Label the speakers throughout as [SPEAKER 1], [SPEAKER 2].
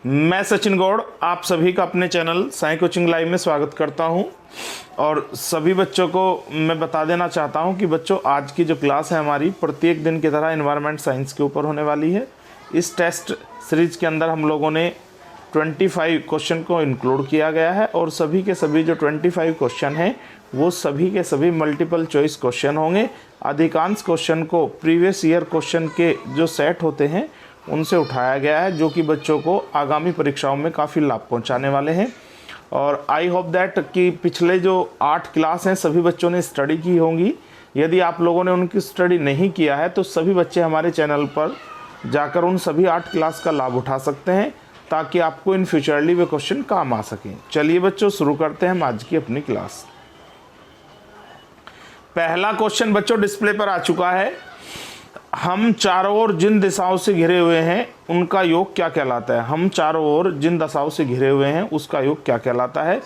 [SPEAKER 1] मैं सचिन गौड़ आप सभी का अपने चैनल साई कोचिंग लाइव में स्वागत करता हूं और सभी बच्चों को मैं बता देना चाहता हूं कि बच्चों आज की जो क्लास है हमारी प्रत्येक दिन की तरह एनवायरनमेंट साइंस के ऊपर होने वाली है। इस टेस्ट सीरीज के अंदर हम लोगों ने 25 क्वेश्चन को इंक्लूड किया गया है और सभी के सभी जो 25 क्वेश्चन हैं वो सभी के सभी मल्टीपल चॉइस क्वेश्चन होंगे। अधिकांश क्वेश्चन को प्रीवियस ईयर क्वेश्चन के जो सेट होते हैं उनसे उठाया गया है, जो कि बच्चों को आगामी परीक्षाओं में काफ़ी लाभ पहुंचाने वाले हैं। और आई होप दैट कि पिछले जो 8 क्लास हैं सभी बच्चों ने स्टडी की होंगी। यदि आप लोगों ने उनकी स्टडी नहीं किया है तो सभी बच्चे हमारे चैनल पर जाकर उन सभी 8 क्लास का लाभ उठा सकते हैं ताकि आपको इन फ्यूचरली वे क्वेश्चन काम आ सकें। चलिए बच्चों शुरू करते हैं हम आज की अपनी क्लास। पहला क्वेश्चन बच्चों डिस्प्ले पर आ चुका है। हम चारों ओर जिन दिशाओं से घिरे हुए हैं उनका योग क्या कहलाता है। हम चारों ओर जिन दिशाओं से घिरे हुए हैं उसका योग क्या कहलाता है।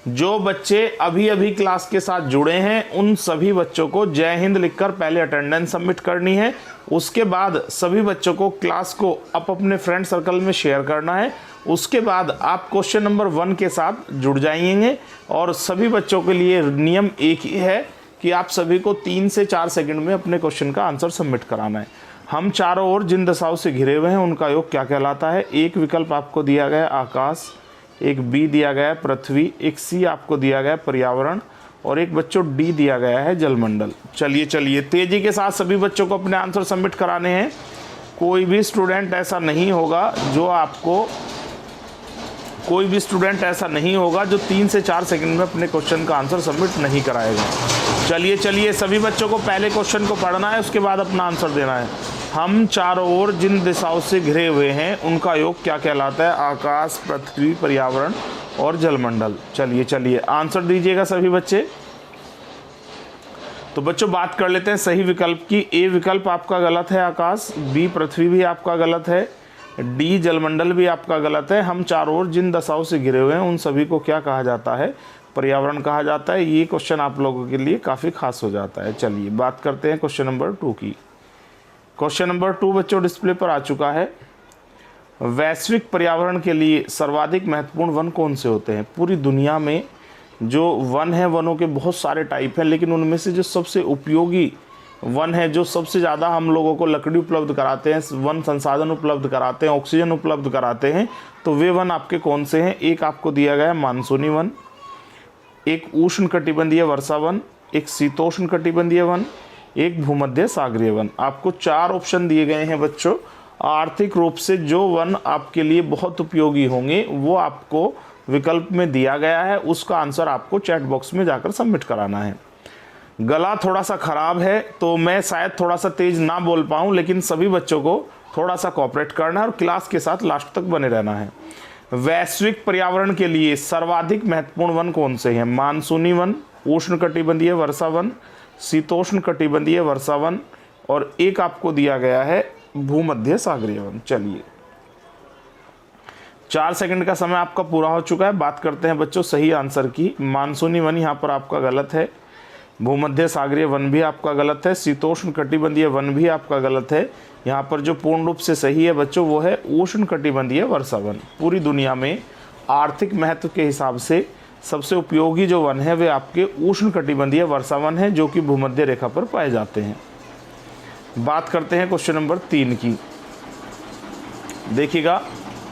[SPEAKER 1] जो बच्चे अभी अभी क्लास के साथ जुड़े हैं उन सभी बच्चों को जय हिंद लिखकर पहले अटेंडेंस सबमिट करनी है। उसके बाद सभी बच्चों को क्लास को अपने फ्रेंड सर्कल में शेयर करना है। उसके बाद आप क्वेश्चन नंबर 1 के साथ जुड़ जाएंगे और सभी बच्चों के लिए नियम एक ही है कि आप सभी को 3 से 4 सेकंड में अपने क्वेश्चन का आंसर सबमिट कराना है। हम चारों ओर जिन दिशाओं से घिरे हुए हैं उनका योग क्या कहलाता है। एक विकल्प आपको दिया गया है आकाश, एक बी दिया गया है पृथ्वी, एक सी आपको दिया गया है पर्यावरण और एक बच्चों डी दिया गया है जलमंडल। चलिए तेजी के साथ सभी बच्चों को अपने आंसर सबमिट कराने हैं। कोई भी स्टूडेंट ऐसा नहीं होगा जो 3 से 4 सेकंड में अपने क्वेश्चन का आंसर सबमिट नहीं कराएगा। चलिए सभी बच्चों को पहले क्वेश्चन को पढ़ना है, उसके बाद अपना आंसर देना है। हम चारों ओर जिन दिशाओं से घिरे हुए हैं उनका योग क्या कहलाता है। आकाश, पृथ्वी, पर्यावरण और जलमंडल। चलिए आंसर दीजिएगा सभी बच्चे। तो बच्चों बात कर लेते हैं सही विकल्प की। ए विकल्प आपका गलत है आकाश, बी पृथ्वी भी आपका गलत है, डी जलमंडल भी आपका गलत है। हम चारों ओर जिन दिशाओं से घिरे हुए हैं उन सभी को क्या कहा जाता है, पर्यावरण कहा जाता है। ये क्वेश्चन आप लोगों के लिए काफ़ी खास हो जाता है। चलिए बात करते हैं क्वेश्चन नंबर 2 की। क्वेश्चन नंबर 2 बच्चों डिस्प्ले पर आ चुका है। वैश्विक पर्यावरण के लिए सर्वाधिक महत्वपूर्ण वन कौन से होते हैं। पूरी दुनिया में जो वन है, वनों के बहुत सारे टाइप हैं, लेकिन उनमें से जो सबसे उपयोगी वन है, जो सबसे ज़्यादा हम लोगों को लकड़ी उपलब्ध कराते हैं, वन संसाधन उपलब्ध कराते हैं, ऑक्सीजन उपलब्ध कराते हैं, तो वे वन आपके कौन से हैं। एक आपको दिया गया है मानसूनी वन, एक उष्ण कटिबंधीय वर्षा वन, एक शीतोष्ण कटिबंधीय वन, एक भूमध्य सागरीय वन। आपको 4 ऑप्शन दिए गए हैं बच्चों। आर्थिक रूप से जो वन आपके लिए बहुत उपयोगी होंगे वो आपको विकल्प में दिया गया है। उसका आंसर आपको चैट बॉक्स में जाकर सबमिट कराना है। गला थोड़ा सा ख़राब है तो मैं शायद थोड़ा सा तेज़ ना बोल पाऊँ, लेकिन सभी बच्चों को थोड़ा सा कोऑपरेट करना है और क्लास के साथ लास्ट तक बने रहना है। वैश्विक पर्यावरण के लिए सर्वाधिक महत्वपूर्ण वन कौन से हैं। मानसूनी वन, उष्ण कटिबंधीय वर्षा वन, शीतोष्ण कटिबंधीय वर्षा वन और एक आपको दिया गया है भूमध्य सागरीय वन। चलिए 4 सेकंड का समय आपका पूरा हो चुका है। बात करते हैं बच्चों सही आंसर की। मानसूनी वन यहाँ पर आपका गलत है, भूमध्य सागरीय वन भी आपका गलत है, शीतोष्ण कटिबंधीय वन भी आपका गलत है। यहाँ पर जो पूर्ण रूप से सही है बच्चों वो है उष्ण कटिबंधीय वर्षा वन। पूरी दुनिया में आर्थिक महत्व के हिसाब से सबसे उपयोगी जो वन है वे आपके उष्ण कटिबंधीय वर्षा वन है, जो कि भूमध्य रेखा पर पाए जाते हैं। बात करते हैं क्वेश्चन नंबर 3 की। देखिएगा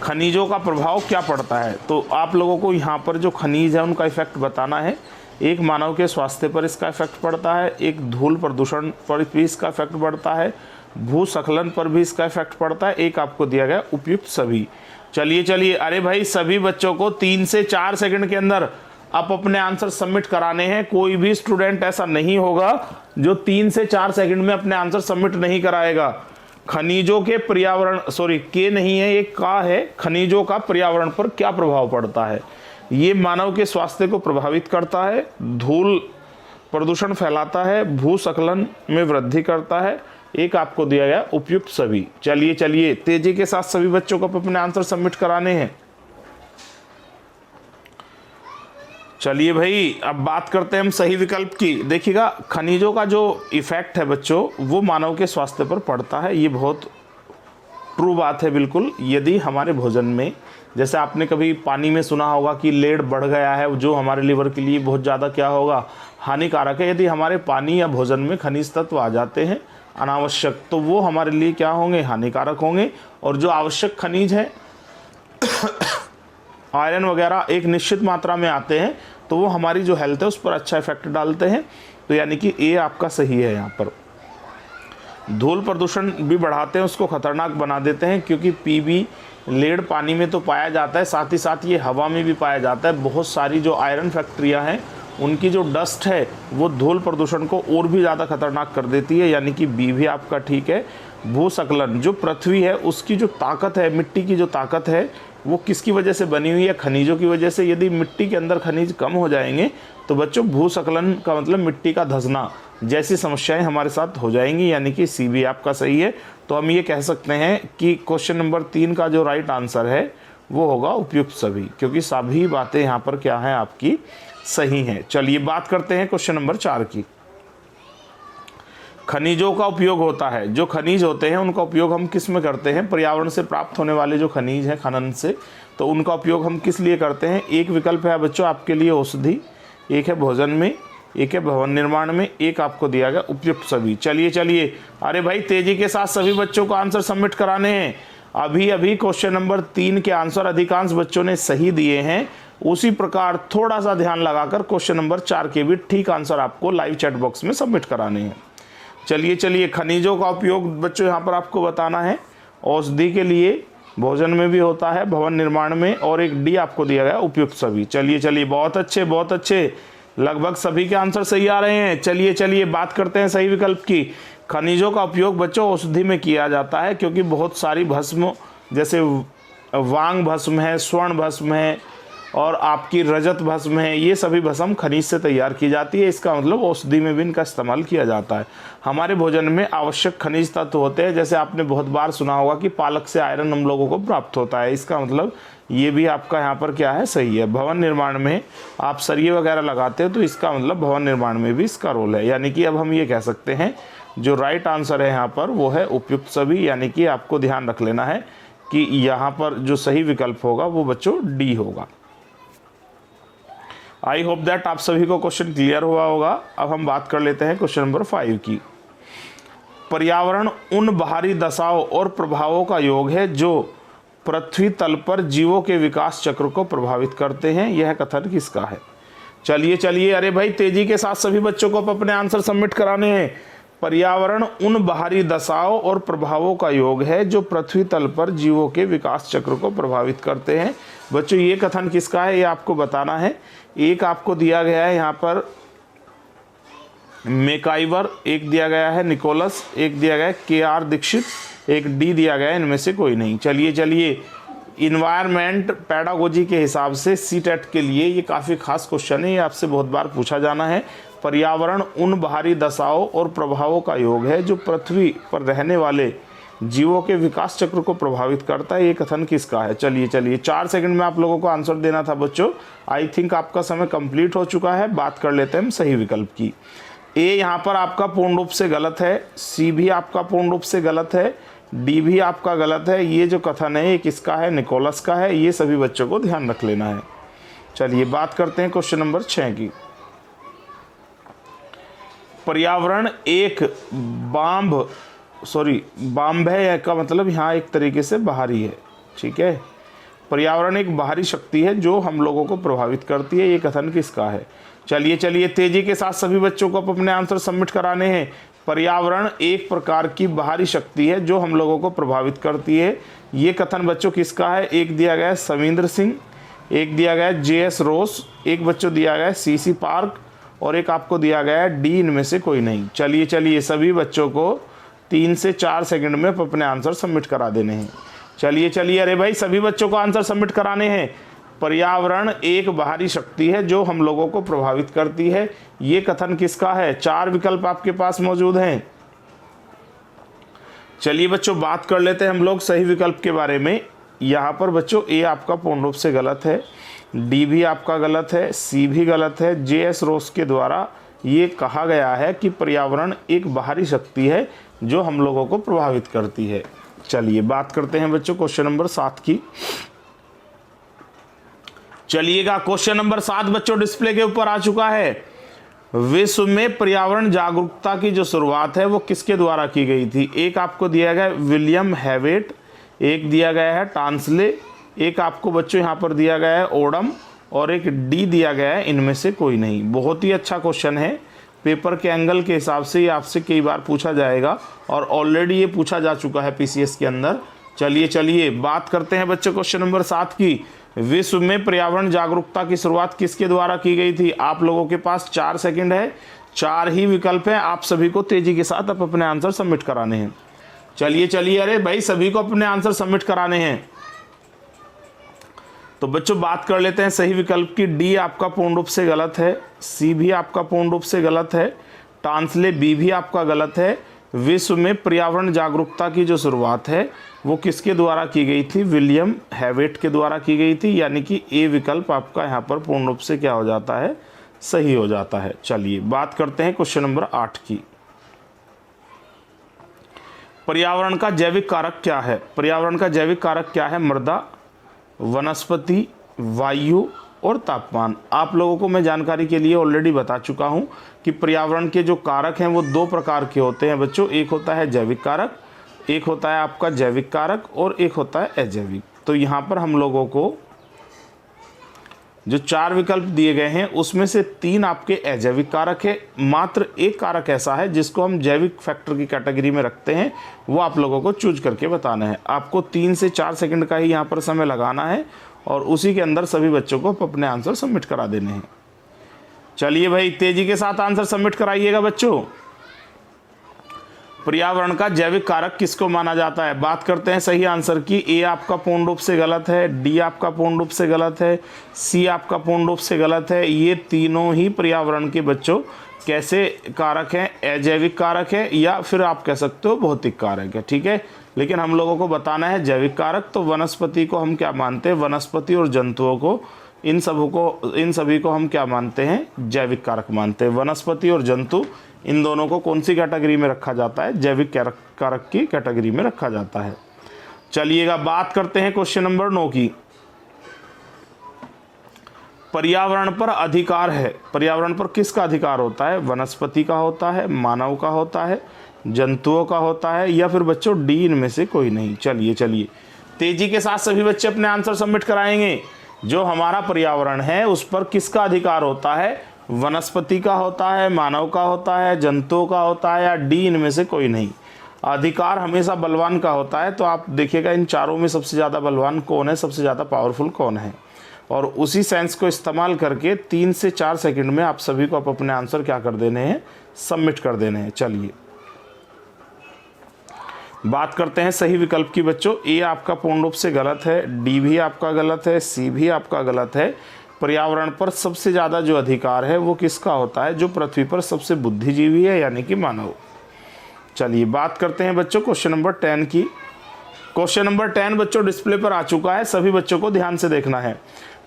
[SPEAKER 1] खनिजों का प्रभाव क्या पड़ता है। तो आप लोगों को यहाँ पर जो खनिज है उनका इफेक्ट बताना है। एक मानव के स्वास्थ्य पर इसका इफेक्ट पड़ता है, एक धूल प्रदूषण पर भी इसका इफेक्ट पड़ता है, भूस्खलन पर भी इसका इफेक्ट पड़ता है, एक आपको दिया गया उपयुक्त सभी। चलिए अरे भाई सभी बच्चों को 3 से 4 सेकंड के अंदर आप अपने आंसर सबमिट कराने हैं। कोई भी स्टूडेंट ऐसा नहीं होगा जो 3 से 4 सेकंड में अपने आंसर सबमिट नहीं कराएगा। खनिजों के पर्यावरण के नहीं है, एक का है, खनिजों का पर्यावरण पर क्या प्रभाव पड़ता है। ये मानव के स्वास्थ्य को प्रभावित करता है, धूल प्रदूषण फैलाता है, भूस्खलन में वृद्धि करता है, एक आपको दिया गया उपयुक्त सभी। चलिए तेजी के साथ सभी बच्चों को अपने आंसर सबमिट कराने हैं। चलिए भाई अब बात करते हैं हम सही विकल्प की। देखिएगा खनिजों का जो इफेक्ट है बच्चों वो मानव के स्वास्थ्य पर पड़ता है, ये बहुत ट्रू बात है बिल्कुल। यदि हमारे भोजन में, जैसे आपने कभी पानी में सुना होगा कि लेड बढ़ गया है, जो हमारे लिवर के लिए बहुत ज़्यादा क्या होगा, हानिकारक है। यदि हमारे पानी या भोजन में खनिज तत्व आ जाते हैं अनावश्यक, तो वो हमारे लिए क्या होंगे, हानिकारक होंगे। और जो आवश्यक खनिज है आयरन वगैरह एक निश्चित मात्रा में आते हैं, तो वो हमारी जो हेल्थ है उस पर अच्छा इफेक्ट डालते हैं। तो यानी कि ए आपका सही है। यहाँ पर धूल प्रदूषण भी बढ़ाते हैं, उसको खतरनाक बना देते हैं, क्योंकि पीबी लेड पानी में तो पाया जाता है, साथ ही साथ ये हवा में भी पाया जाता है। बहुत सारी जो आयरन फैक्ट्रियाँ हैं उनकी जो डस्ट है वो धूल प्रदूषण को और भी ज़्यादा खतरनाक कर देती है। यानी कि बी भी आपका ठीक है। भूस्खलन, जो पृथ्वी है उसकी जो ताकत है, मिट्टी की जो ताकत है, वो किसकी वजह से बनी हुई है, खनिजों की वजह से। यदि मिट्टी के अंदर खनिज कम हो जाएंगे तो बच्चों भूस्खलन का मतलब मिट्टी का धंसना जैसी समस्याएं हमारे साथ हो जाएंगी। यानी कि सी भी आपका सही है। तो हम ये कह सकते हैं कि क्वेश्चन नंबर 3 का जो राइट आंसर है वो होगा उपयुक्त सभी, क्योंकि सभी बातें यहाँ पर क्या है आपकी सही हैं। चलिए बात करते हैं क्वेश्चन नंबर 4 की। खनिजों का उपयोग होता है, जो खनिज होते हैं उनका उपयोग हम किस में करते हैं, पर्यावरण से प्राप्त होने वाले जो खनिज हैं खनन से, तो उनका उपयोग हम किस लिए करते हैं। एक विकल्प है बच्चों आपके लिए औषधि, एक है भोजन में, एक है भवन निर्माण में, एक आपको दिया गया उपयुक्त सभी। चलिए अरे भाई तेजी के साथ सभी बच्चों को आंसर सबमिट कराने हैं। अभी क्वेश्चन नंबर 3 के आंसर अधिकांश बच्चों ने सही दिए हैं। उसी प्रकार थोड़ा सा ध्यान लगाकर क्वेश्चन नंबर 4 के भी ठीक आंसर आपको लाइव चैट बॉक्स में सबमिट कराने हैं। चलिए खनिजों का उपयोग बच्चों यहाँ पर आपको बताना है। औषधि के लिए, भोजन में भी होता है, भवन निर्माण में, और एक डी आपको दिया गया उपयुक्त सभी। चलिए बहुत अच्छे, लगभग सभी के आंसर सही आ रहे हैं। चलिए बात करते हैं सही विकल्प की। खनिजों का उपयोग बच्चों औषधि में किया जाता है, क्योंकि बहुत सारी भस्म, जैसे वांग भस्म है, स्वर्ण भस्म है, और आपकी रजत भस्म है, ये सभी भस्म खनिज से तैयार की जाती है। इसका मतलब औषधि में भी इनका इस्तेमाल किया जाता है। हमारे भोजन में आवश्यक खनिज तत्व होते हैं, जैसे आपने बहुत बार सुना होगा कि पालक से आयरन हम लोगों को प्राप्त होता है। इसका मतलब ये भी आपका यहाँ पर क्या है, सही है। भवन निर्माण में आप सरिये वगैरह लगाते हो, तो इसका मतलब भवन निर्माण में भी इसका रोल है। यानी कि अब हम ये कह सकते हैं जो राइट आंसर है यहाँ पर वो है उपयुक्त सभी। यानी कि आपको ध्यान रख लेना है कि यहाँ पर जो सही विकल्प होगा वो बच्चों डी होगा। आई होप दैट आप सभी को क्वेश्चन क्लियर हुआ होगा। अब हम बात कर लेते हैं क्वेश्चन नंबर 5 की। पर्यावरण उन बाहरी दशाओं और प्रभावों का योग है जो पृथ्वी तल पर जीवों के विकास चक्र को प्रभावित करते हैं। यह कथन किसका है। चलिए अरे भाई तेजी के साथ सभी बच्चों को अपने आंसर सबमिट कराने हैं। पर्यावरण उन बाहरी दशाओं और प्रभावों का योग है जो पृथ्वी तल पर जीवों के विकास चक्र को प्रभावित करते हैं। बच्चों ये कथन किसका है ये आपको बताना है। एक आपको दिया गया है यहाँ पर मैकाइवर, एक दिया गया है निकोलस, एक दिया गया है KR दीक्षित, एक डी दिया गया है, इनमें से कोई नहीं। चलिए इन्वायरमेंट पेडागोजी के हिसाब से सीटेट के लिए ये काफ़ी खास क्वेश्चन है, ये आपसे बहुत बार पूछा जाना है। पर्यावरण उन बाहरी दशाओं और प्रभावों का योग है जो पृथ्वी पर रहने वाले जीवों के विकास चक्र को प्रभावित करता है। ये कथन किसका है। चलिए 4 सेकंड में आप लोगों को आंसर देना था बच्चों। आई थिंक आपका समय कंप्लीट हो चुका है। बात कर लेते हैं हम सही विकल्प की। ए यहाँ पर आपका पूर्ण रूप से गलत है, सी भी आपका पूर्ण रूप से गलत है, डी भी आपका गलत है। ये जो कथन है ये किसका है, निकोलस का है। ये सभी बच्चों को ध्यान रख लेना है। चलिए बात करते हैं क्वेश्चन नंबर 6 की। पर्यावरण एक बाम्ब है का मतलब यहाँ एक तरीके से बाहरी है, ठीक है। पर्यावरण एक बाहरी शक्ति है जो हम लोगों को प्रभावित करती है। ये कथन किसका है। चलिए तेजी के साथ सभी बच्चों को अपने आंसर सबमिट कराने हैं। पर्यावरण एक प्रकार की बाहरी शक्ति है जो हम लोगों को प्रभावित करती है। ये कथन बच्चों किसका है। एक दिया गया है सविंदर सिंह, एक दिया गया है JS रोस, एक बच्चों दिया गया है CC पार्क, और एक आपको दिया गया है डी। इनमें से कोई नहीं। चलिए सभी बच्चों को 3 से 4 सेकंड में अपने आंसर सबमिट करा देने हैं। चलिए अरे भाई सभी बच्चों को आंसर सबमिट कराने हैं। पर्यावरण एक बाहरी शक्ति है जो हम लोगों को प्रभावित करती है। ये कथन किसका है। 4 विकल्प आपके पास मौजूद हैं। चलिए बच्चों बात कर लेते हैं हम लोग सही विकल्प के बारे में। यहाँ पर बच्चों ए आपका पूर्ण रूप से गलत है, डी भी आपका गलत है, सी भी गलत है। JS रोस के द्वारा ये कहा गया है कि पर्यावरण एक बाहरी शक्ति है जो हम लोगों को प्रभावित करती है। चलिए बात करते हैं बच्चों क्वेश्चन नंबर 7 की। चलिएगा क्वेश्चन नंबर 7 बच्चों डिस्प्ले के ऊपर आ चुका है। विश्व में पर्यावरण जागरूकता की जो शुरुआत है वो किसके द्वारा की गई थी? एक आपको दिया गया है विलियम हैवेट, एक दिया गया है टांसले, एक आपको बच्चों यहाँ पर दिया गया है ओडम, और एक डी दिया गया है इनमें से कोई नहीं। बहुत ही अच्छा क्वेश्चन है, पेपर के एंगल के हिसाब से ये आपसे कई बार पूछा जाएगा और ऑलरेडी ये पूछा जा चुका है पीसीएस के अंदर। चलिए बात करते हैं बच्चों क्वेश्चन नंबर 7 की। विश्व में पर्यावरण जागरूकता की शुरुआत किसके द्वारा की गई थी? आप लोगों के पास 4 सेकंड है, 4 ही विकल्प हैं, आप सभी को तेजी के साथ अपने आंसर सबमिट कराने हैं। चलिए अरे भाई सभी को अपने आंसर सबमिट कराने हैं। तो बच्चों बात कर लेते हैं सही विकल्प की। डी आपका पूर्ण रूप से गलत है, सी भी आपका पूर्ण रूप से गलत है, टांसले बी भी आपका गलत है। विश्व में पर्यावरण जागरूकता की जो शुरुआत है वो किसके द्वारा की गई थी? विलियम हैवेट के द्वारा की गई थी, यानी कि ए विकल्प आपका यहाँ पर पूर्ण रूप से क्या हो जाता है? सही हो जाता है। चलिए बात करते हैं क्वेश्चन नंबर 8 की। पर्यावरण का जैविक कारक क्या है? पर्यावरण का जैविक कारक क्या है? मृदा, वनस्पति, वायु और तापमान। आप लोगों को मैं जानकारी के लिए ऑलरेडी बता चुका हूं कि पर्यावरण के जो कारक हैं वो 2 प्रकार के होते हैं बच्चों। एक होता है जैविक कारक, एक होता है आपका जैविक कारक और एक होता है अजैविक। तो यहाँ पर हम लोगों को जो 4 विकल्प दिए गए हैं उसमें से 3 आपके अजैविक कारक है। मात्र एक कारक ऐसा है जिसको हम जैविक फैक्टर की कैटेगरी में रखते हैं, वो आप लोगों को चूज करके बताना है। आपको 3 से 4 सेकंड का ही यहाँ पर समय लगाना है और उसी के अंदर सभी बच्चों को अपने आंसर सबमिट करा देने हैं। चलिए भाई तेजी के साथ आंसर सबमिट कराइएगा बच्चों। पर्यावरण का जैविक कारक किसको माना जाता है? बात करते हैं सही आंसर की। ए आपका पूर्ण रूप से गलत है, डी आपका पूर्ण रूप से गलत है, सी आपका पूर्ण रूप से गलत है। ये तीनों ही पर्यावरण के बच्चों कैसे कारक हैं? अजैविक कारक है या फिर आप कह सकते हो भौतिक कारक है, ठीक है। लेकिन हम लोगों को बताना है जैविक कारक। तो वनस्पति को हम क्या मानते हैं? वनस्पति और जंतुओं को, इन सभी को हम क्या मानते हैं? जैविक कारक मानते हैं। वनस्पति और जंतु इन दोनों को कौन सी कैटेगरी में रखा जाता है? जैविक कारक की कैटेगरी में रखा जाता है। चलिएगा बात करते हैं क्वेश्चन नंबर 9 की। पर्यावरण पर अधिकार है, पर्यावरण पर किसका अधिकार होता है? वनस्पति का होता है, मानव का होता है, जंतुओं का होता है या फिर बच्चों डी इनमें से कोई नहीं। चलिए तेजी के साथ सभी बच्चे अपने आंसर सबमिट कराएंगे। जो हमारा पर्यावरण है उस पर किसका अधिकार होता है? वनस्पति का होता है, मानव का होता है, जंतुओं का होता है या डी इनमें से कोई नहीं। अधिकार हमेशा बलवान का होता है। तो आप देखिएगा इन चारों में सबसे ज़्यादा बलवान कौन है, सबसे ज़्यादा पावरफुल कौन है, और उसी सेंस को इस्तेमाल करके 3 से 4 सेकंड में आप सभी को अपने आंसर क्या कर देने हैं? सबमिट कर देने हैं। चलिए बात करते हैं सही विकल्प की बच्चों। ए आपका पूर्ण रूप से गलत है, डी भी आपका गलत है, सी भी आपका गलत है। पर्यावरण पर सबसे ज़्यादा जो अधिकार है वो किसका होता है? जो पृथ्वी पर सबसे बुद्धिजीवी है यानी कि मानव। चलिए बात करते हैं बच्चों क्वेश्चन नंबर 10 की। क्वेश्चन नंबर 10 बच्चों डिस्प्ले पर आ चुका है, सभी बच्चों को ध्यान से देखना है।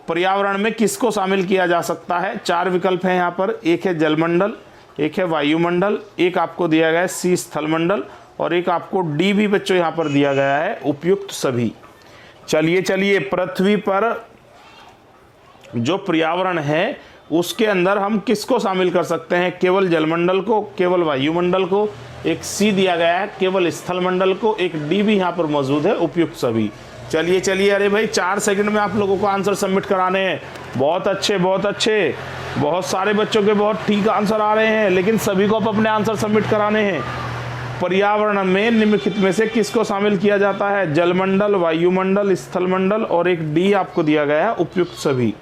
[SPEAKER 1] पर्यावरण में किसको शामिल किया जा सकता है? 4 विकल्प हैं यहाँ पर। एक है जलमंडल, एक है वायुमंडल, एक आपको दिया गया है सी स्थलमंडल और एक आपको डी भी बच्चों यहाँ पर दिया गया है उपयुक्त सभी। चलिए पृथ्वी पर जो पर्यावरण है उसके अंदर हम किसको शामिल कर सकते हैं? केवल जलमंडल को, केवल वायुमंडल को, एक सी दिया गया है केवल स्थलमंडल को, एक डी भी यहाँ पर मौजूद है उपयुक्त सभी। चलिए अरे भाई 4 सेकंड में आप लोगों को आंसर सबमिट कराने हैं। बहुत अच्छे, बहुत सारे बच्चों के बहुत ठीक आंसर आ रहे हैं, लेकिन सभी को अपने आंसर सबमिट कराने हैं। पर्यावरण में निम्नलिखित में से किसको शामिल किया जाता है? जलमंडल, वायुमंडल, स्थलमंडल और एक डी आपको दिया गया है उपयुक्त सभी।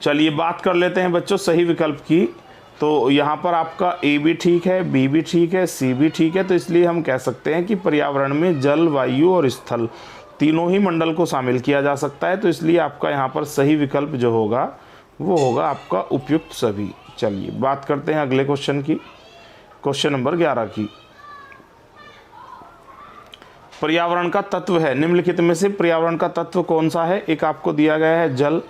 [SPEAKER 1] चलिए बात कर लेते हैं बच्चों सही विकल्प की। तो यहाँ पर आपका ए भी ठीक है, बी भी ठीक है, सी भी ठीक है। तो इसलिए हम कह सकते हैं कि पर्यावरण में जल, वायु और स्थल तीनों ही मंडल को शामिल किया जा सकता है। तो इसलिए आपका यहाँ पर सही विकल्प जो होगा वो होगा आपका उपयुक्त सभी। चलिए बात करते हैं अगले क्वेश्चन की, क्वेश्चन नंबर 11 की। पर्यावरण का तत्व है, निम्नलिखित में से पर्यावरण का तत्व कौन सा है? एक आपको दिया गया है जल,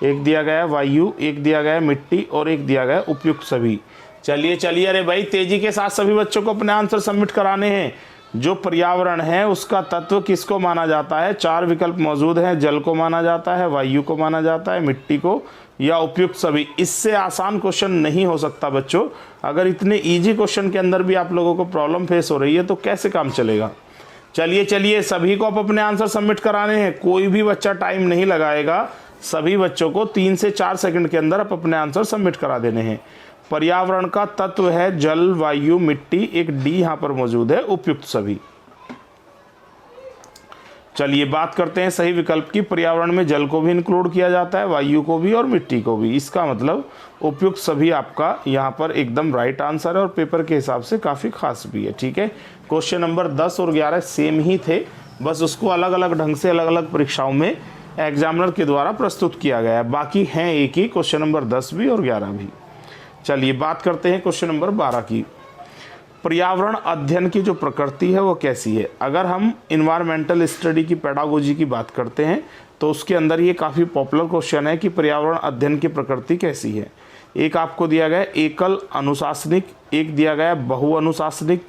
[SPEAKER 1] एक दिया गया है वायु, एक दिया गया है मिट्टी और एक दिया गया है उपयुक्त सभी। चलिए अरे भाई तेजी के साथ सभी बच्चों को अपने आंसर सबमिट कराने हैं। जो पर्यावरण है उसका तत्व किसको माना जाता है? 4 विकल्प मौजूद हैं। जल को माना जाता है, वायु को माना जाता है, मिट्टी को, या उपयुक्त सभी। इससे आसान क्वेश्चन नहीं हो सकता बच्चों। अगर इतने इजी क्वेश्चन के अंदर भी आप लोगों को प्रॉब्लम फेस हो रही है तो कैसे काम चलेगा? चलिए सभी को आप अपने आंसर सबमिट कराने हैं, कोई भी बच्चा टाइम नहीं लगाएगा। सभी बच्चों को 3 से 4 सेकंड के अंदर आप अपने आंसर सबमिट करा देने हैं। पर्यावरण का तत्व है जल, वायु, मिट्टी, एक डी यहां पर मौजूद है, उपयुक्त सभी। चलिए बात करते हैं सही विकल्प की। पर्यावरण में जल को भी इंक्लूड किया जाता है, वायु को भी और मिट्टी को भी। इसका मतलब उपयुक्त सभी आपका यहाँ पर एकदम राइट आंसर है और पेपर के हिसाब से काफ़ी खास भी है। ठीक है, क्वेश्चन नंबर 10 और 11 सेम ही थे, बस उसको अलग अलग ढंग से अलग अलग परीक्षाओं में एग्जामिनर के द्वारा प्रस्तुत किया गया है। बाकी हैं एक ही, क्वेश्चन नंबर 10 भी और 11 भी। चलिए बात करते हैं क्वेश्चन नंबर 12 की। पर्यावरण अध्ययन की जो प्रकृति है वो कैसी है? अगर हम इन्वायरमेंटल स्टडी की पेडागोजी की बात करते हैं तो उसके अंदर ये काफ़ी पॉपुलर क्वेश्चन है कि पर्यावरण अध्ययन की प्रकृति कैसी है। एक आपको दिया गया है एकल अनुशासनिक, एक दिया गया है बहु अनुशासनिक,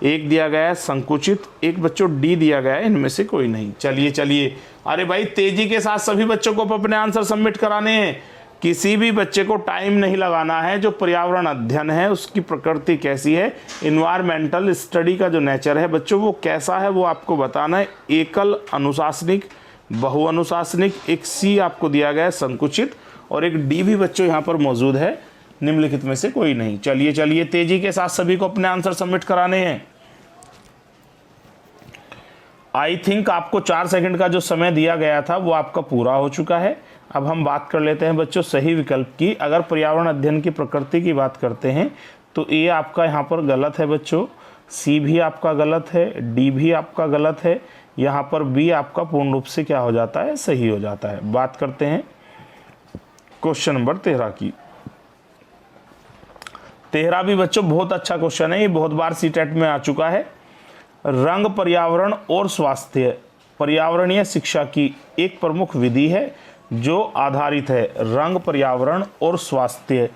[SPEAKER 1] एक दिया गया है संकुचित, एक बच्चों डी दिया गया है इनमें से कोई नहीं। चलिए अरे भाई तेजी के साथ सभी बच्चों को अपने आंसर सबमिट कराने हैं। किसी भी बच्चे को टाइम नहीं लगाना है। जो पर्यावरण अध्ययन है उसकी प्रकृति कैसी है, इन्वायरमेंटल स्टडी का जो नेचर है बच्चों वो कैसा है वो आपको बताना है। एकल अनुशासनिक, बहु अनुशासनिक, एक सी आपको दिया गया है संकुचित, और एक डी भी बच्चों यहाँ पर मौजूद है, निम्नलिखित में से कोई नहीं। चलिए तेजी के साथ सभी को अपने आंसर सबमिट कराने हैं। आई थिंक आपको 4 सेकंड का जो समय दिया गया था वो आपका पूरा हो चुका है। अब हम बात कर लेते हैं बच्चों सही विकल्प की। अगर पर्यावरण अध्ययन की प्रकृति की बात करते हैं तो ए आपका यहाँ पर गलत है बच्चों, सी भी आपका गलत है, डी भी आपका गलत है, यहाँ पर बी आपका पूर्ण रूप से क्या हो जाता है, सही हो जाता है। बात करते हैं क्वेश्चन नंबर 13 की। 13 भी बच्चों बहुत अच्छा क्वेश्चन है, ये बहुत बार सीटेट में आ चुका है। रंग, पर्यावरण और स्वास्थ्य पर्यावरणीय शिक्षा की एक प्रमुख विधि है जो आधारित है। रंग, पर्यावरण और स्वास्थ्य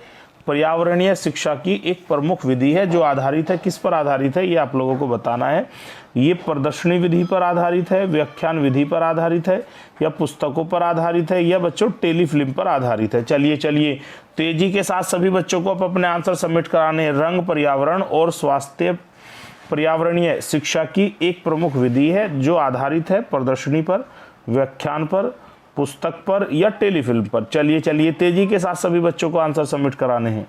[SPEAKER 1] पर्यावरणीय शिक्षा की एक प्रमुख विधि है जो आधारित है। किस पर आधारित है ये आप लोगों को बताना है। ये प्रदर्शनी विधि पर आधारित है, व्याख्यान विधि पर आधारित है, या पुस्तकों पर आधारित है, या बच्चों टेलीफिल्म पर आधारित है। चलिए तेजी के साथ सभी बच्चों को अपने आंसर सबमिट कराने हैं। रंग, पर्यावरण और स्वास्थ्य पर्यावरणीय शिक्षा की एक प्रमुख विधि है जो आधारित है प्रदर्शनी पर, व्याख्यान पर, पुस्तक पर या टेलीफिल्म पर। चलिए तेजी के साथ सभी बच्चों को आंसर सबमिट कराने हैं।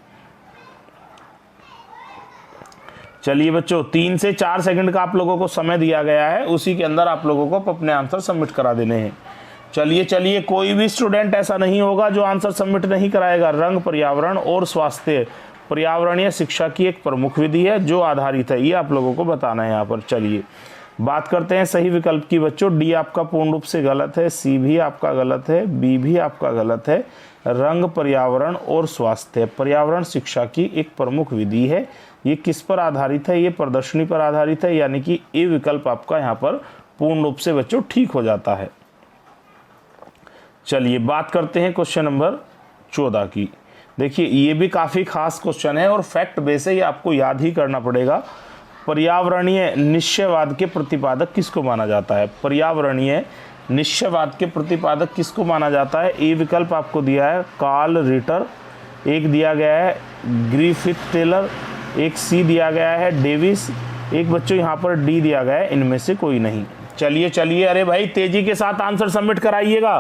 [SPEAKER 1] चलिए बच्चों 3 से 4 सेकंड का आप लोगों को समय दिया गया है, उसी के अंदर आप लोगों को अपने आंसर सबमिट करा देने हैं। चलिए कोई भी स्टूडेंट ऐसा नहीं होगा जो आंसर सबमिट नहीं कराएगा। रंग, पर्यावरण और स्वास्थ्य पर्यावरणीय शिक्षा की एक प्रमुख विधि है जो आधारित है, ये आप लोगों को बताना है यहाँ पर। चलिए बात करते हैं सही विकल्प की बच्चों। डी आपका पूर्ण रूप से गलत है, सी भी आपका गलत है, बी भी आपका गलत है। रंग, पर्यावरण और स्वास्थ्य पर्यावरण शिक्षा की एक प्रमुख विधि है। ये किस पर आधारित है, ये प्रदर्शनी पर आधारित है, यानी कि ए विकल्प आपका यहाँ पर पूर्ण रूप से बच्चों ठीक हो जाता है। चलिए बात करते हैं क्वेश्चन नंबर 14 की। देखिए ये भी काफ़ी खास क्वेश्चन है और फैक्ट बेस है, ये आपको याद ही करना पड़ेगा। पर्यावरणीय निश्चयवाद के प्रतिपादक किसको माना जाता है? पर्यावरणीय निश्चयवाद के प्रतिपादक किसको माना जाता है? ए विकल्प आपको दिया है कार्ल रिटर, एक दिया गया है ग्रिफिथ टेलर, एक सी दिया गया है डेविस, एक बच्चों यहाँ पर डी दिया गया है, इनमें से कोई नहीं। चलिए अरे भाई तेजी के साथ आंसर सबमिट कराइएगा।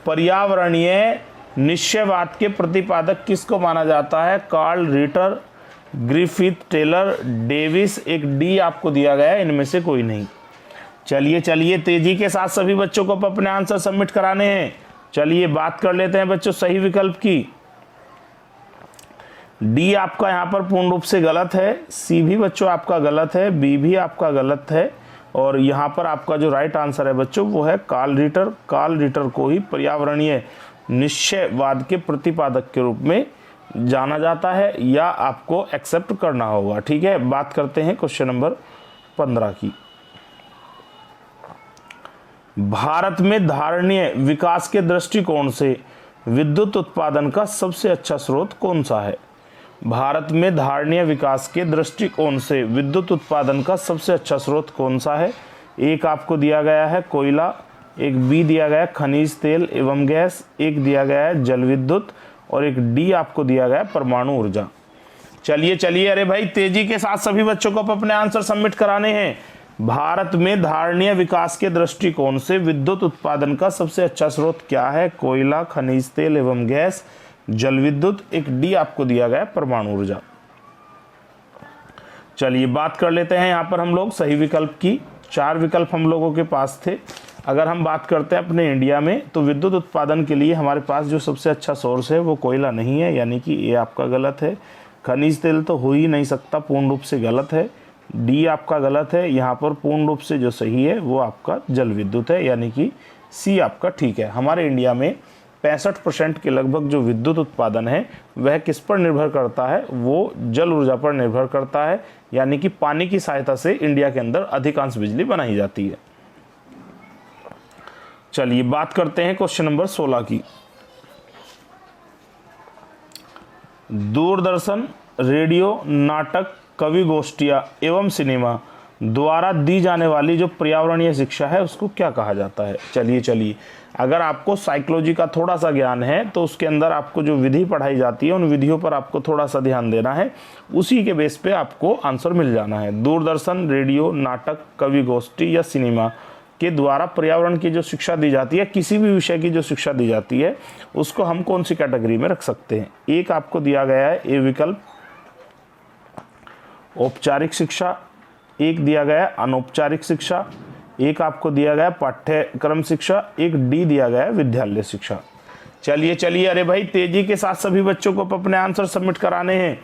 [SPEAKER 1] पर्यावरणीय निश्चयवाद के प्रतिपादक किसको माना जाता है? Carl Ritter, Griffith Taylor, Davis, एक डी आपको दिया गया है, इनमें से कोई नहीं। चलिए तेजी के साथ सभी बच्चों को अपने आंसर सबमिट कराने हैं। चलिए बात कर लेते हैं बच्चों सही विकल्प की। डी आपका यहाँ पर पूर्ण रूप से गलत है, सी भी बच्चों आपका गलत है, बी भी आपका गलत है, और यहाँ पर आपका जो राइट आंसर है बच्चों वो है कार्ल रिटर। कार्ल रिटर को ही पर्यावरणीय निश्चयवाद के प्रतिपादक के रूप में जाना जाता है, या आपको एक्सेप्ट करना होगा। ठीक है, बात करते हैं क्वेश्चन नंबर 15 की। भारत में धारणीय विकास के दृष्टिकोण से विद्युत उत्पादन का सबसे अच्छा स्रोत कौन सा है? भारत में धारणीय विकास के दृष्टिकोण से विद्युत उत्पादन का सबसे अच्छा स्रोत कौन सा है? एक आपको दिया गया है कोयला, एक बी दिया गया है खनिज तेल एवं गैस, एक दिया गया है जल विद्युत और एक डी आपको दिया गया है परमाणु ऊर्जा। चलिए चलिए, अरे भाई तेजी के साथ सभी बच्चों को अपने आंसर सबमिट कराने हैं। भारत में धारणीय विकास के दृष्टिकोण से विद्युत उत्पादन का सबसे अच्छा स्रोत क्या है? कोयला, खनिज तेल एवं गैस, जल विद्युत, एक डी आपको दिया गया है परमाणु ऊर्जा। चलिए बात कर लेते हैं यहाँ पर हम लोग सही विकल्प की। 4 विकल्प हम लोगों के पास थे। अगर हम बात करते हैं अपने इंडिया में, तो विद्युत उत्पादन के लिए हमारे पास जो सबसे अच्छा सोर्स है वो कोयला नहीं है, यानी कि ये आपका गलत है। खनिज तेल तो हो ही नहीं सकता, पूर्ण रूप से गलत है। डी आपका गलत है। यहाँ पर पूर्ण रूप से जो सही है वो आपका जल विद्युत है, यानी कि सी आपका ठीक है। हमारे इंडिया में 65% के लगभग जो विद्युत उत्पादन है वह किस पर निर्भर करता है? वो जल ऊर्जा पर निर्भर करता है, यानी कि पानी की सहायता से इंडिया के अंदर अधिकांश बिजली बनाई जाती है। चलिए बात करते हैं क्वेश्चन नंबर 16 की। दूरदर्शन, रेडियो, नाटक, कवि गोष्ठियाँ एवं सिनेमा द्वारा दी जाने वाली जो पर्यावरणीय शिक्षा है उसको क्या कहा जाता है? चलिए, अगर आपको साइकोलॉजी का थोड़ा सा ज्ञान है तो उसके अंदर आपको जो विधि पढ़ाई जाती है उन विधियों पर आपको थोड़ा सा ध्यान देना है, उसी के बेस पे आपको आंसर मिल जाना है। दूरदर्शन, रेडियो, नाटक, कवि गोष्ठी या सिनेमा के द्वारा पर्यावरण की जो शिक्षा दी जाती है, किसी भी विषय की जो शिक्षा दी जाती है, उसको हम कौन सी कैटेगरी में रख सकते हैं? एक आपको दिया गया है ए विकल्प औपचारिक शिक्षा, एक दिया गया है अनौपचारिक शिक्षा, एक आपको दिया गया है पाठ्यक्रम शिक्षा, एक डी दिया गया है विद्यालय शिक्षा। चलिए, अरे भाई तेजी के साथ सभी बच्चों को अपने आंसर सबमिट कराने हैं।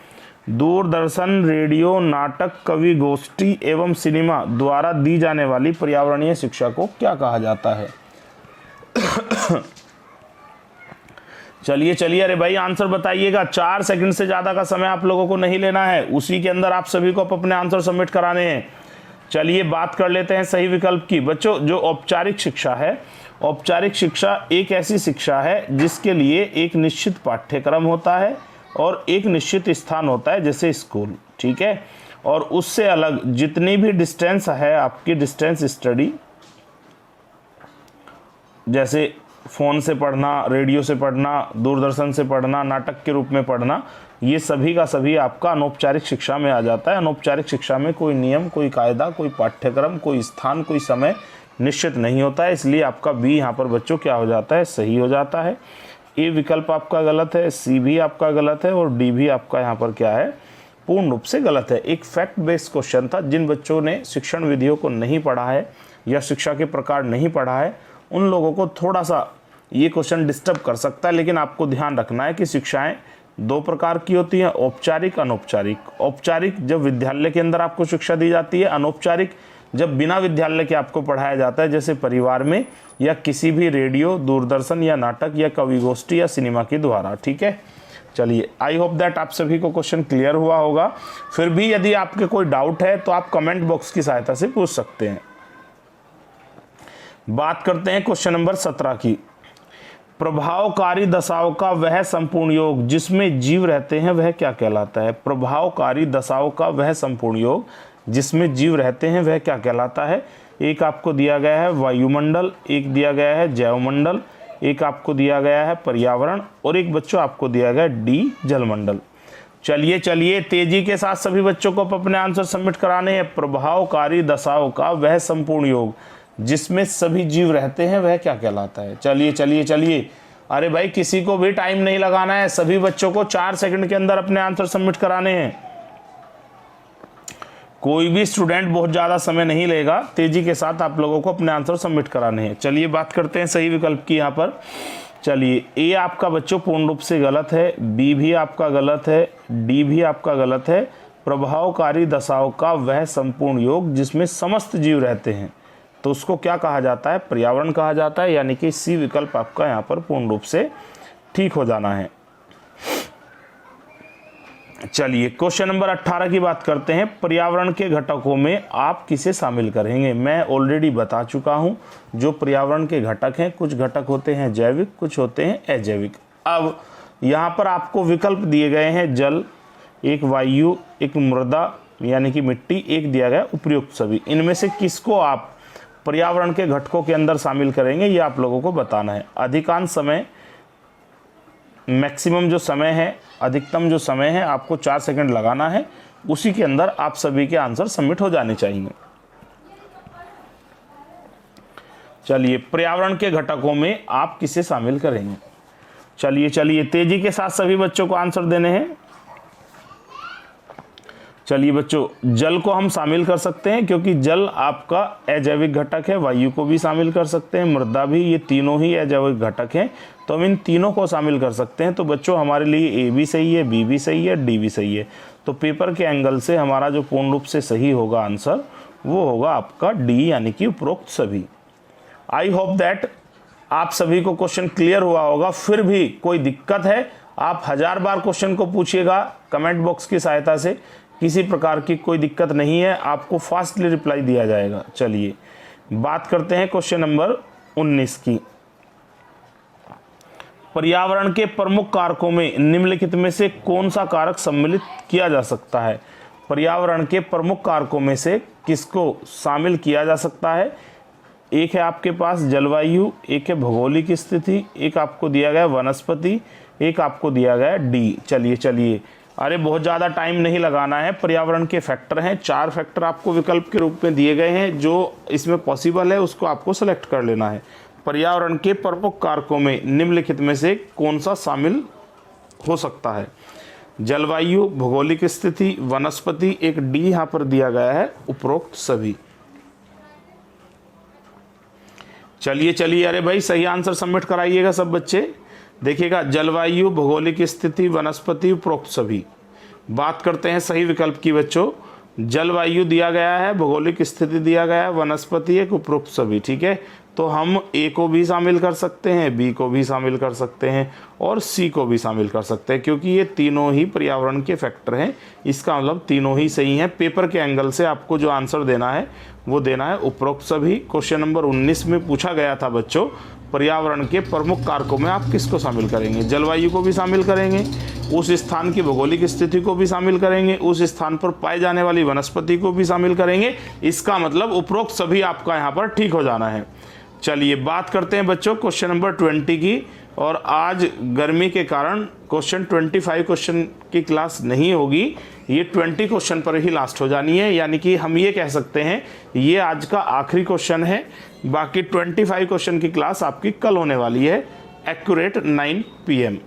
[SPEAKER 1] दूरदर्शन, रेडियो, नाटक, कवि गोष्ठी एवं सिनेमा द्वारा दी जाने वाली पर्यावरणीय शिक्षा को क्या कहा जाता है? चलिए, अरे भाई आंसर बताइएगा। 4 सेकंड से ज्यादा का समय आप लोगों को नहीं लेना है, उसी के अंदर आप सभी को अपने आंसर सबमिट कराने हैं। चलिए बात कर लेते हैं सही विकल्प की। बच्चों, जो औपचारिक शिक्षा है, औपचारिक शिक्षा एक ऐसी शिक्षा है जिसके लिए एक निश्चित पाठ्यक्रम होता है और एक निश्चित स्थान होता है, जैसे स्कूल, ठीक है। और उससे अलग जितनी भी डिस्टेंस है आपकी, डिस्टेंस स्टडी, जैसे फ़ोन से पढ़ना, रेडियो से पढ़ना, दूरदर्शन से पढ़ना, नाटक के रूप में पढ़ना, ये सभी का सभी आपका अनौपचारिक शिक्षा में आ जाता है। अनौपचारिक शिक्षा में कोई नियम, कोई कायदा, कोई पाठ्यक्रम, कोई स्थान, कोई समय निश्चित नहीं होता है, इसलिए आपका बी यहाँ पर बच्चों क्या हो जाता है? सही हो जाता है। ए विकल्प आपका गलत है, सी भी आपका गलत है और डी भी आपका यहाँ पर क्या है? पूर्ण रूप से गलत है। एक फैक्ट बेस्ड क्वेश्चन था। जिन बच्चों ने शिक्षण विधियों को नहीं पढ़ा है या शिक्षा के प्रकार नहीं पढ़ा है, उन लोगों को थोड़ा सा ये क्वेश्चन डिस्टर्ब कर सकता है, लेकिन आपको ध्यान रखना है कि शिक्षाएं 2 प्रकार की होती हैं, औपचारिक, अनौपचारिक। औपचारिक जब विद्यालय के अंदर आपको शिक्षा दी जाती है, अनौपचारिक जब बिना विद्यालय के आपको पढ़ाया जाता है, जैसे परिवार में या किसी भी रेडियो, दूरदर्शन या नाटक या कवि गोष्ठी या सिनेमा के द्वारा, ठीक है। चलिए, आई होप दैट आप सभी को क्वेश्चन क्लियर हुआ होगा। फिर भी यदि आपके कोई डाउट है तो आप कमेंट बॉक्स की सहायता से पूछ सकते हैं। बात करते हैं क्वेश्चन नंबर 17 की। प्रभावकारी दशाओं का वह संपूर्ण योग जिसमें जीव रहते हैं वह क्या कहलाता है? प्रभावकारी दशाओं का वह संपूर्ण योग जिसमें जीव रहते हैं वह क्या कहलाता है? एक आपको दिया गया है वायुमंडल, एक दिया गया है जैवमंडल, एक आपको दिया गया है पर्यावरण और एक बच्चों आपको दिया गया है डी जलमंडल। चलिए, तेजी के साथ सभी बच्चों को अपने आंसर सबमिट कराने हैं। प्रभावकारी दशाओं का वह संपूर्ण योग जिसमें सभी जीव रहते हैं वह क्या कहलाता है? चलिए, अरे भाई किसी को भी टाइम नहीं लगाना है, सभी बच्चों को 4 सेकंड के अंदर अपने आंसर सबमिट कराने हैं। कोई भी स्टूडेंट बहुत ज़्यादा समय नहीं लेगा, तेजी के साथ आप लोगों को अपने आंसर सबमिट कराने हैं। चलिए बात करते हैं सही विकल्प की यहाँ पर। चलिए, ए आपका बच्चों पूर्ण रूप से गलत है, बी भी आपका गलत है, डी भी आपका गलत है। प्रभावकारी दशाओं का वह संपूर्ण योग जिसमें समस्त जीव रहते हैं, तो उसको क्या कहा जाता है? पर्यावरण कहा जाता है, यानी कि सी विकल्प आपका यहाँ पर पूर्ण रूप से ठीक हो जाना है। चलिए क्वेश्चन नंबर 18 की बात करते हैं। पर्यावरण के घटकों में आप किसे शामिल करेंगे? मैं ऑलरेडी बता चुका हूं जो पर्यावरण के घटक हैं। कुछ घटक होते हैं जैविक, कुछ होते हैं अजैविक। अब यहाँ पर आपको विकल्प दिए गए हैं जल, एक वायु, एक मृदा यानी कि मिट्टी, एक दिया गया उपयुक्त सभी। इनमें से किसको आप पर्यावरण के घटकों के अंदर शामिल करेंगे, ये आप लोगों को बताना है। अधिकांश समय, मैक्सिमम जो समय है, अधिकतम जो समय है, आपको 4 सेकंड लगाना है, उसी के अंदर आप सभी के आंसर सबमिट हो जाने चाहिए। चलिए, पर्यावरण के घटकों में आप किसे शामिल करेंगे? चलिए तेजी के साथ सभी बच्चों को आंसर देने हैं। चलिए बच्चों, जल को हम शामिल कर सकते हैं क्योंकि जल आपका अजैविक घटक है। वायु को भी शामिल कर सकते हैं, मृदा भी, ये तीनों ही अजैविक घटक हैं, तो हम इन तीनों को शामिल कर सकते हैं। तो बच्चों हमारे लिए ए भी सही है, बी भी सही है, डी भी सही है। तो पेपर के एंगल से हमारा जो पूर्ण रूप से सही होगा आंसर, वो होगा आपका डी यानी कि उपरोक्त सभी। आई होप दैट आप सभी को क्वेश्चन क्लियर हुआ होगा। फिर भी कोई दिक्कत है, आप 1000 बार क्वेश्चन को पूछिएगा कमेंट बॉक्स की सहायता से, किसी प्रकार की कोई दिक्कत नहीं है, आपको फास्टली रिप्लाई दिया जाएगा। चलिए बात करते हैं क्वेश्चन नंबर 19 की। पर्यावरण के प्रमुख कारकों में निम्नलिखित में से कौन सा कारक सम्मिलित किया जा सकता है? पर्यावरण के प्रमुख कारकों में से किसको शामिल किया जा सकता है? एक है आपके पास जलवायु, एक है भौगोलिक स्थिति, एक आपको दिया गया वनस्पति, एक आपको दिया गया डी। चलिए, अरे बहुत ज़्यादा टाइम नहीं लगाना है। पर्यावरण के फैक्टर हैं, 4 फैक्टर आपको विकल्प के रूप में दिए गए हैं, जो इसमें पॉसिबल है उसको आपको सेलेक्ट कर लेना है। पर्यावरण के प्रमुख कारकों में निम्नलिखित में से कौन सा शामिल हो सकता है? जलवायु, भौगोलिक स्थिति, वनस्पति, एक डी यहाँ पर दिया गया है उपरोक्त सभी। चलिए, अरे भाई सही आंसर सबमिट कराइएगा सब बच्चे। देखिएगा, जलवायु, भौगोलिक स्थिति, वनस्पति, उपरोक्त सभी। बात करते हैं सही विकल्प की बच्चों। जलवायु दिया गया है, भौगोलिक स्थिति दिया गया है, वनस्पति, एक उपरोक्त सभी। ठीक है, तो हम ए को भी शामिल कर सकते हैं, बी को भी शामिल कर सकते हैं और सी को भी शामिल कर सकते हैं, क्योंकि ये तीनों ही पर्यावरण के फैक्टर हैं। इसका मतलब तीनों ही सही हैं। पेपर के एंगल से आपको जो आंसर देना है वो देना है उपरोक्त सभी। क्वेश्चन नंबर 19 में पूछा गया था बच्चों, पर्यावरण के प्रमुख कारकों में आप किसको शामिल करेंगे? जलवायु को भी शामिल करेंगे, उस स्थान की भौगोलिक स्थिति को भी शामिल करेंगे, उस स्थान पर पाई जाने वाली वनस्पति को भी शामिल करेंगे। इसका मतलब उपरोक्त सभी आपका यहाँ पर ठीक हो जाना है। चलिए बात करते हैं बच्चों क्वेश्चन नंबर 20 की। और आज गर्मी के कारण क्वेश्चन 25 क्वेश्चन की क्लास नहीं होगी, ये 20 क्वेश्चन पर ही लास्ट हो जानी है। यानी कि हम ये कह सकते हैं ये आज का आखिरी क्वेश्चन है। बाकी 25 क्वेश्चन की क्लास आपकी कल होने वाली है एक्यूरेट 9 PM।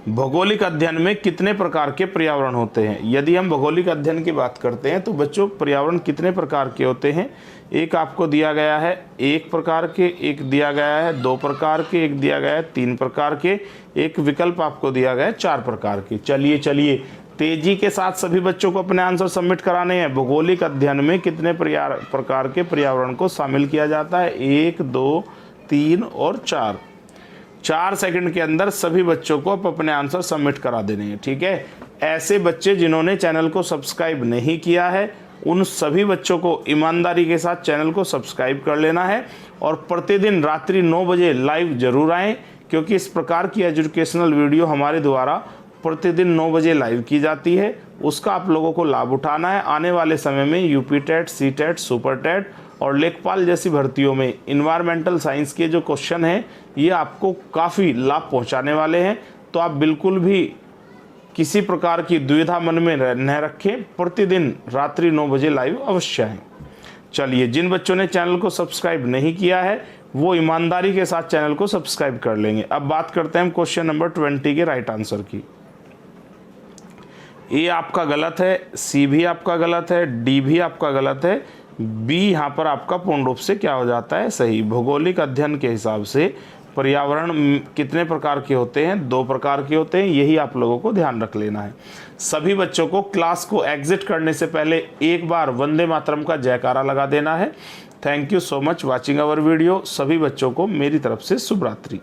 [SPEAKER 1] भौगोलिक अध्ययन में कितने प्रकार के पर्यावरण होते हैं? यदि हम भौगोलिक अध्ययन की बात करते हैं तो बच्चों पर्यावरण कितने प्रकार के होते हैं? एक आपको दिया गया है 1 प्रकार के, एक दिया गया है 2 प्रकार के, एक दिया गया है 3 प्रकार के, एक विकल्प आपको दिया गया है 4 प्रकार के। चलिए तेजी के साथ सभी बच्चों को अपने आंसर सबमिट कराने हैं। भौगोलिक अध्ययन में कितने प्रकार के पर्यावरण को शामिल किया जाता है? 1, 2, 3 और 4। 4 सेकंड के अंदर सभी बच्चों को अपने आंसर सबमिट करा देने हैं। ठीक है, ऐसे बच्चे जिन्होंने चैनल को सब्सक्राइब नहीं किया है उन सभी बच्चों को ईमानदारी के साथ चैनल को सब्सक्राइब कर लेना है और प्रतिदिन रात्रि 9 बजे लाइव जरूर आएँ, क्योंकि इस प्रकार की एजुकेशनल वीडियो हमारे द्वारा प्रतिदिन 9 बजे लाइव की जाती है। उसका आप लोगों को लाभ उठाना है। आने वाले समय में UP TET, C TET, super TET और लेखपाल जैसी भर्तियों में इन्वायरमेंटल साइंस के जो क्वेश्चन हैं ये आपको काफ़ी लाभ पहुंचाने वाले हैं। तो आप बिल्कुल भी किसी प्रकार की दुविधा मन में न रखें, प्रतिदिन रात्रि 9 बजे लाइव अवश्य आएं। चलिए, जिन बच्चों ने चैनल को सब्सक्राइब नहीं किया है वो ईमानदारी के साथ चैनल को सब्सक्राइब कर लेंगे। अब बात करते हैं हम क्वेश्चन नंबर 20 के राइट आंसर की। ए आपका गलत है, सी भी आपका गलत है, डी भी आपका गलत है, बी यहाँ पर आपका पूर्ण रूप से क्या हो जाता है? सही। भौगोलिक अध्ययन के हिसाब से पर्यावरण कितने प्रकार के होते हैं? 2 प्रकार के होते हैं। यही आप लोगों को ध्यान रख लेना है। सभी बच्चों को क्लास को एग्जिट करने से पहले एक बार वंदे मातरम का जयकारा लगा देना है। Thank you so much watching our video. सभी बच्चों को मेरी तरफ से शुभ रात्रि।